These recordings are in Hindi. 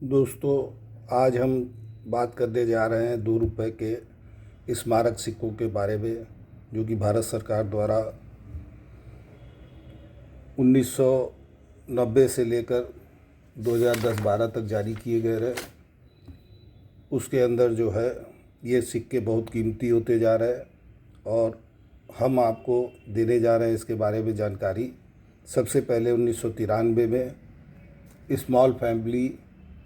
दोस्तों, आज हम बात करने जा रहे हैं 2 रुपए के स्मारक सिक्कों के बारे में, जो कि भारत सरकार द्वारा 1990 से लेकर 2010-12 तक जारी किए गए रहे। उसके अंदर जो है ये सिक्के बहुत कीमती होते जा रहे हैं और हम आपको देने जा रहे हैं इसके बारे में जानकारी। सबसे पहले 1993 में स्मॉल फैमिली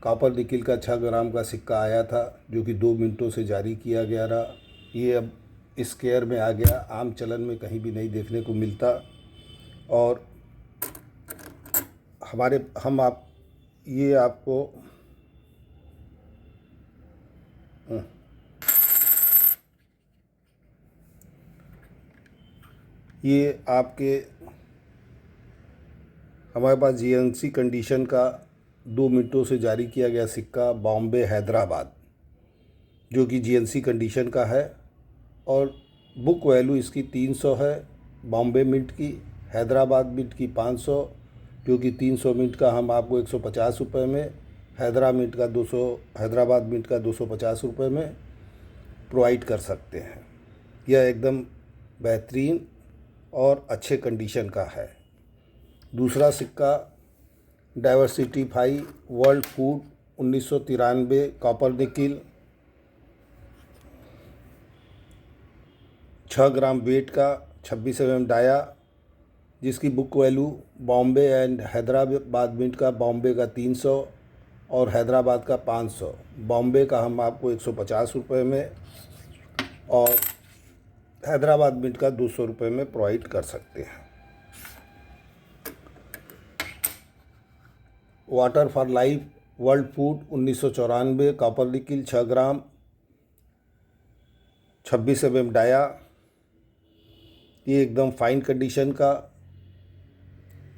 कॉपर निकिल का 6 ग्राम का सिक्का आया था, जो कि 2 मिनटों से जारी किया गया रहा। ये अब स्क्वायर में आ गया, आम चलन में कहीं भी नहीं देखने को मिलता। और हम आप ये आपको ये आपके हमारे पास जीएनसी कंडीशन का 2 मिनटों से जारी किया गया सिक्का बॉम्बे हैदराबाद, जो कि जीएनसी कंडीशन का है और बुक वैल्यू इसकी 300 है। बॉम्बे मिंट की, हैदराबाद मिंट की 500, जो कि 300 मिंट का हम आपको 150 रुपये में, हैदराबाद मिंट का 250 रुपये में प्रोवाइड कर सकते हैं। यह एकदम बेहतरीन और अच्छे कंडीशन का है। दूसरा सिक्का diversity world food 1993 copper nickel 6 gram weight का 26 डाया, जिसकी book value Bombay and Hyderabad mint का बॉम्बे का 300 और हैदराबाद का 500। बॉम्बे का हम आपको 150 रुपये में और हैदराबाद मिंट का 200 रुपये में प्रोवाइड कर सकते हैं। Water for life world food 1994 copper nickel 6 gram 26 dia, ये एकदम फाइन कंडीशन का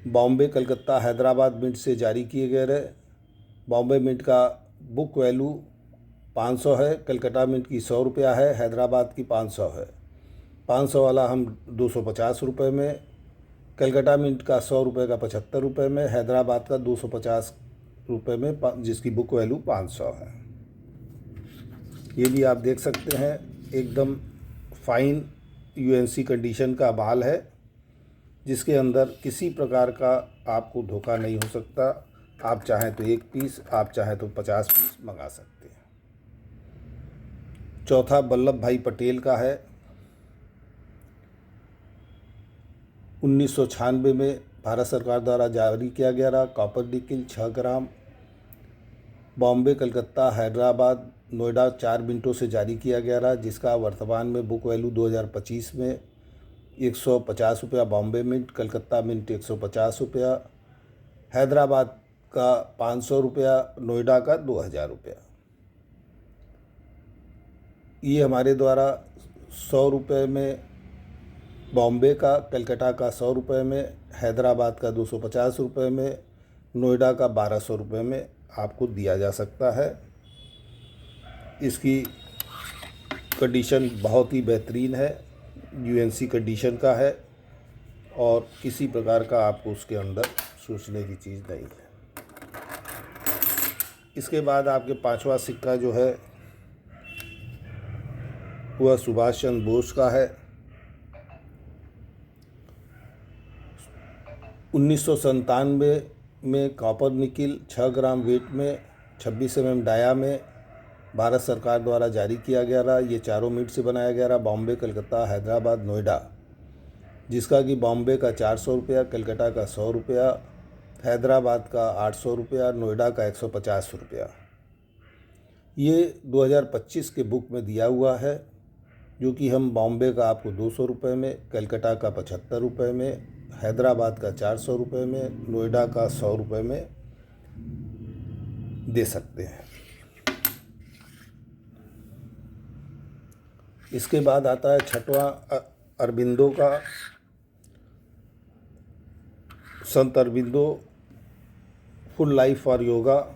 बॉम्बे कलकत्ता हैदराबाद मिंट से जारी किए गए रहे। बॉम्बे मिंट का बुक वैल्यू 500 है, कलकत्ता मिंट की 100 रुपया है, हैदराबाद की 500 है। 500 वाला हम 250 रुपये में, कलकत्ता मिंट का 100 रुपये का 75 रुपये में, हैदराबाद का 250 रुपये में, जिसकी बुक वैल्यू 500 है। ये भी आप देख सकते हैं, एकदम फाइन यूएनसी कंडीशन का माल है, जिसके अंदर किसी प्रकार का आपको धोखा नहीं हो सकता। आप चाहें तो 1 पीस, आप चाहें तो 50 पीस मंगा सकते हैं। चौथा वल्लभ भाई पटेल का है, 1996 में भारत सरकार द्वारा जारी किया गया रहा। कॉपर निकिल 6 ग्राम बॉम्बे कलकत्ता हैदराबाद नोएडा 4 मिनटों से जारी किया गया रहा, जिसका वर्तमान में बुक वैल्यू 2025 में 150 रुपया बॉम्बे मिंट, कलकत्ता मिंट 150 रुपया, हैदराबाद का 500 रुपया, नोएडा का 2000 रुपया। ये हमारे द्वारा 100 रुपये में बॉम्बे का, कलकत्ता का 100 रुपये में, हैदराबाद का 250 रुपये में, नोएडा का 1200 रुपये में आपको दिया जा सकता है। इसकी कंडीशन बहुत ही बेहतरीन है, यूएनसी कंडीशन का है और किसी प्रकार का आपको उसके अंदर सोचने की चीज़ नहीं है। इसके बाद आपके 5वां सिक्का जो है वह सुभाष चंद्र बोस का है। 1997 में कॉपर निकिल 6 ग्राम वेट में 26 डाया में भारत सरकार द्वारा जारी किया गया रहा। ये चारों मिंट से बनाया गया रहा, बॉम्बे कलकत्ता हैदराबाद नोएडा, जिसका कि बॉम्बे का 400 रुपया, कलकत्ता का 100 रुपया, हैदराबाद का 800 रुपया, नोएडा का 150 रुपया। ये 2025 के बुक में दिया हुआ है, जो कि हम बॉम्बे का आपको 200 रुपये में, कलकत्ता का 75 रुपये में, हैदराबाद का 400 रुपये में, नोएडा का 100 रुपये में दे सकते हैं। इसके बाद आता है 6वां अरबिंदो का, संत Aurobindo full life for yoga.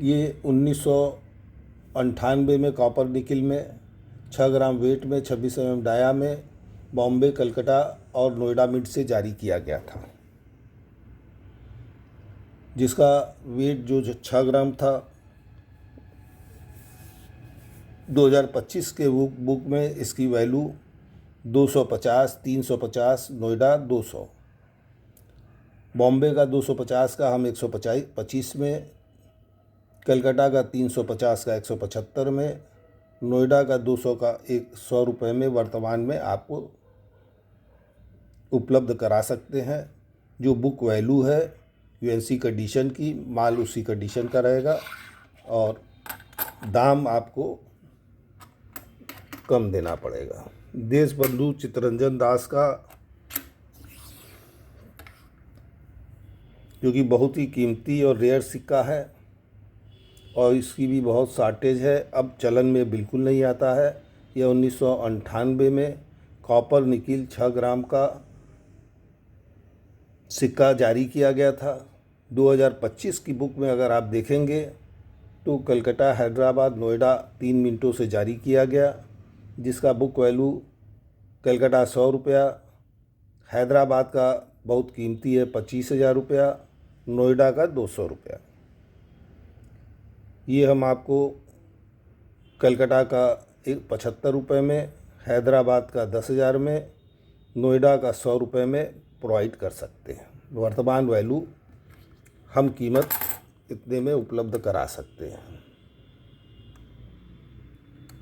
ये 1998 में कॉपर निकिल में 6 ग्राम वेट में 26 डाया में बॉम्बे कलकत्ता और नोएडा मिंट से जारी किया गया था। जिसका वेट जो 6 ग्राम था 2025 के बुक में इसकी वैल्यू 250, 350, नोएडा 200। बॉम्बे का 250 का हम 125 में, कलकत्ता का 350 का 175 में, नोएडा का 200 का 100 रुपये में वर्तमान में आपको उपलब्ध करा सकते हैं। जो बुक वैल्यू है यूएनसी कंडीशन की, माल उसी कंडीशन का रहेगा और दाम आपको कम देना पड़ेगा। देशबंधु चित्तरंजन दास का, जो कि बहुत ही कीमती और रेयर सिक्का है और इसकी भी बहुत शार्टेज है, अब चलन में बिल्कुल नहीं आता है। यह 1998 में कॉपर निकिल 6 ग्राम का सिक्का जारी किया गया था। 2025 की बुक में अगर आप देखेंगे तो कलकत्ता, हैदराबाद, नोएडा 3 मिनटों से जारी किया गया, जिसका बुक वैल्यू कलकत्ता 100 रुपया, हैदराबाद का बहुत कीमती है 25,000 रुपया, नोएडा का 200 रुपया। ये हम आपको कलकत्ता का 75 रुपये में, हैदराबाद का 10,000 में, नोएडा का 100 रुपये में प्रोवाइड कर सकते हैं। वर्तमान वैल्यू हम कीमत इतने में उपलब्ध करा सकते हैं।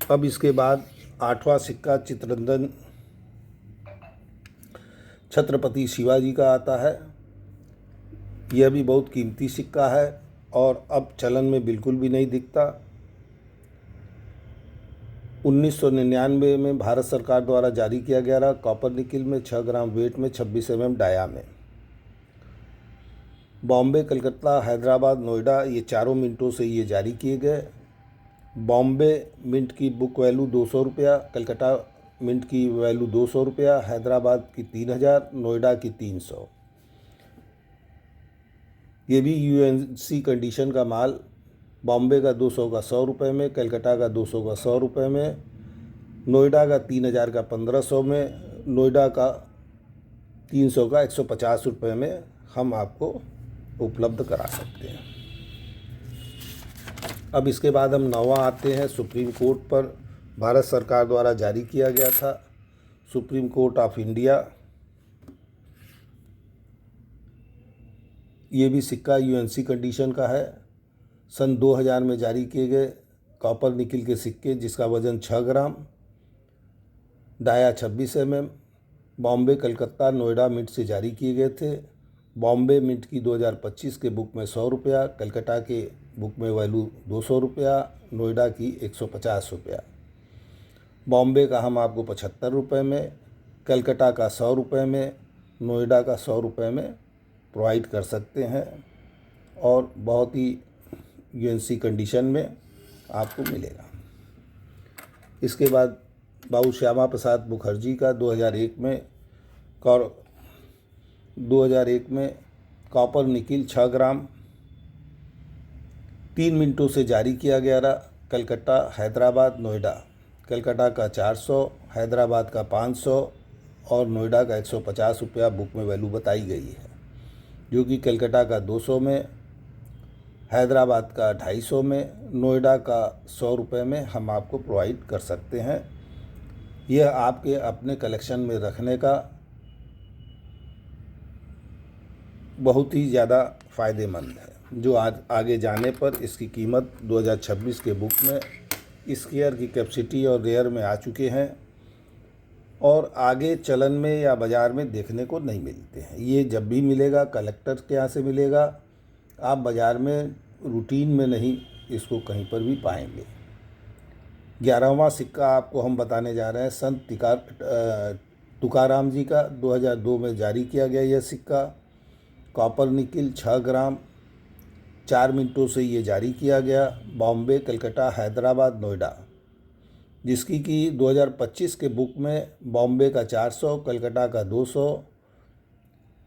अब इसके बाद 8वां सिक्का चित्तरंजन छत्रपति शिवाजी का आता है। यह भी बहुत कीमती सिक्का है और अब चलन में बिल्कुल भी नहीं दिखता। 1999 में भारत सरकार द्वारा जारी किया गया रहा, कॉपर निकिल में 6 ग्राम वेट में 26 mm डाया में। बॉम्बे, कलकत्ता, हैदराबाद, नोएडा ये चारों मिनटों से ये जारी किए गए। बॉम्बे मिंट की बुक वैल्यू 200 रुपया, कलकत्ता मिंट की वैल्यू 200 रुपया, हैदराबाद की 3000, नोएडा की 300। ये भी यूएनसी कंडीशन का माल। बॉम्बे का 200 का 100 रुपये में, कलकत्ता का 200 का 100 रुपये में, नोएडा का 3000 का 1500 में, नोएडा का 300 का 150 रुपये में हम आपको उपलब्ध करा सकते हैं। अब इसके बाद हम 9वां आते हैं, सुप्रीम कोर्ट पर भारत सरकार द्वारा जारी किया गया था। सुप्रीम कोर्ट ऑफ इंडिया, ये भी सिक्का यूएनसी कंडीशन का है। सन 2000 में जारी किए गए कॉपर निकिल के सिक्के, जिसका वज़न 6 ग्राम, dia 26 mm, Bombay, Calcutta, Noida mint से जारी किए गए थे। बॉम्बे मिंट की 2025 के बुक में 100 रुपया, कलकत्ता के बुक में वैल्यू 200 रुपया, नोएडा की 150 रुपया। बॉम्बे का हम आपको 75 रुपये में, कलकत्ता का 100 रुपये में, नोएडा का 100 रुपये में प्रोवाइड कर सकते हैं और बहुत ही यूएनसी कंडीशन में आपको मिलेगा। इसके बाद बाबू श्यामा प्रसाद मुखर्जी का 2001 में कॉपर निकिल 6 ग्राम 3 मिनटों से जारी किया गया रहा। कलकत्ता, हैदराबाद, नोएडा। कलकत्ता का 400, हैदराबाद का 500 और नोएडा का 150 रुपया बुक में वैल्यू बताई गई है, जो कि कलकत्ता का 200 में, हैदराबाद का 250 में, नोएडा का 100 रुपये में हम आपको प्रोवाइड कर सकते हैं। यह आपके अपने कलेक्शन में रखने का बहुत ही ज़्यादा फ़ायदेमंद है, जो आज आगे जाने पर इसकी कीमत 2026 के बुक में स्क्वायर की कैपेसिटी और रेयर में आ चुके हैं और आगे चलन में या बाज़ार में देखने को नहीं मिलते हैं। ये जब भी मिलेगा कलेक्टर के यहाँ से मिलेगा, आप बाज़ार में रूटीन में नहीं इसको कहीं पर भी पाएंगे। 11वां सिक्का आपको हम बताने जा रहे हैं संत तुकाराम जी का। 2002 में जारी किया गया यह सिक्का। कॉपर निकिल 6 ग्राम 4 मिनटों से ये जारी किया गया। बॉम्बे, कलकत्ता, हैदराबाद, नोएडा, जिसकी कि 2025 के बुक में बॉम्बे का 400, कलकत्ता का 200,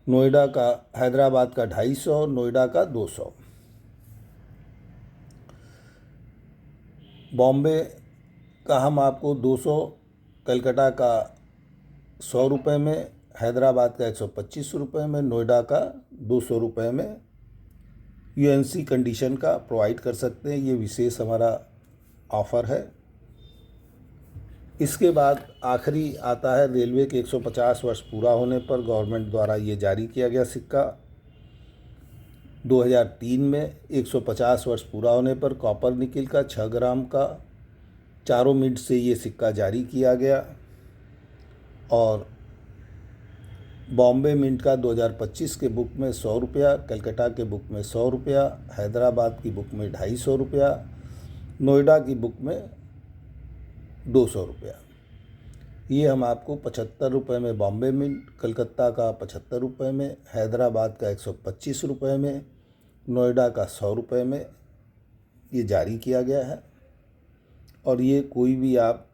नोएडा का, हैदराबाद का 250, नोएडा का 200। बॉम्बे का हम आपको 200, कलकत्ता का 100 रुपये में, हैदराबाद का 125 रुपये में, नोएडा का 200 रुपये में यूएनसी कंडीशन का प्रोवाइड कर सकते हैं। ये विशेष हमारा ऑफ़र है। इसके बाद आखिरी आता है रेलवे के 150 वर्ष पूरा होने पर गवर्नमेंट द्वारा ये जारी किया गया सिक्का। 2003 में 150 वर्ष पूरा होने पर कॉपर निकिल का 6 ग्राम का चारों मिंट से ये सिक्का जारी किया गया। और बॉम्बे मिंट का 2025 के बुक में 100 रुपया, कलकत्ता के बुक में 100 रुपया, हैदराबाद की बुक में 250 रुपया, नोएडा की बुक में 200 रुपया। ये हम आपको 75 रुपये में बॉम्बे मिंट, कलकत्ता का 75 रुपये में, हैदराबाद का 125 रुपये में, नोएडा का 100 रुपये में ये जारी किया गया है। और ये कोई भी आप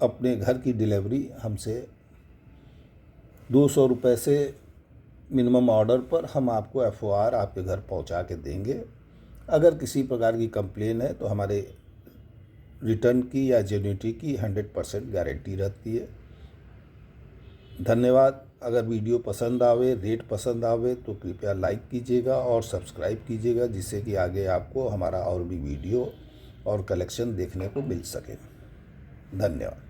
अपने घर की डिलीवरी हमसे 200 रुपये से मिनिमम ऑर्डर पर हम आपको FOR आपके घर पहुंचा के देंगे। अगर किसी प्रकार की कंप्लेन है तो हमारे रिटर्न की या जेन्युइनिटी की 100% गारंटी रहती है। धन्यवाद। अगर वीडियो पसंद आवे, रेट पसंद आवे तो कृपया लाइक कीजिएगा और सब्सक्राइब कीजिएगा, जिससे कि आगे आपको हमारा और भी वीडियो और कलेक्शन देखने को मिल सके। धन्यवाद।